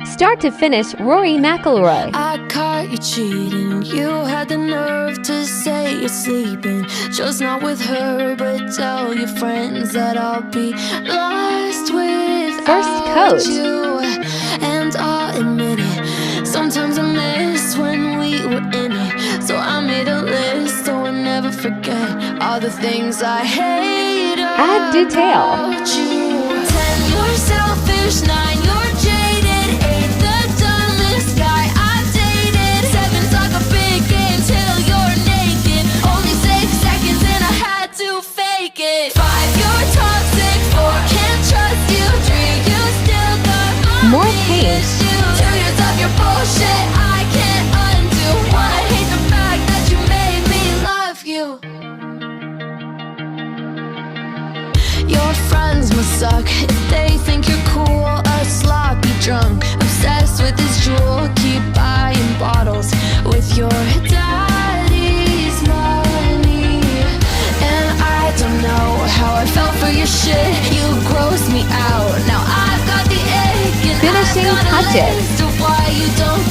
Start to finish, Rory McIlroy. I caught you cheating. You had the nerve to say you're sleeping, just not with her, but tell your friends that I'll be lost without First coat. you. And I'll admit it, sometimes I miss when we were in it. So I made a list so I never forget all the things I hate Add detail. about you. 10, you're selfish. 9, you're jaded. 8, the dumbest guy I've dated. 7's like a big game till you're naked. Only 6 seconds and I had to fake it. 5, you're toxic. 4, can't trust you. 3, you still got More mommy paint. issues. 2 years of your bullshit I can't undo. 1, I hate the fact that you made me love you. Your friends must suck if they think you're cool. A sloppy drunk, obsessed with his jewel. Keep buying bottles with your daddy's money. And I don't know how I felt for your shit. You grossed me out. Now I've got the ick and Finishing I've got a touches. list of why you don't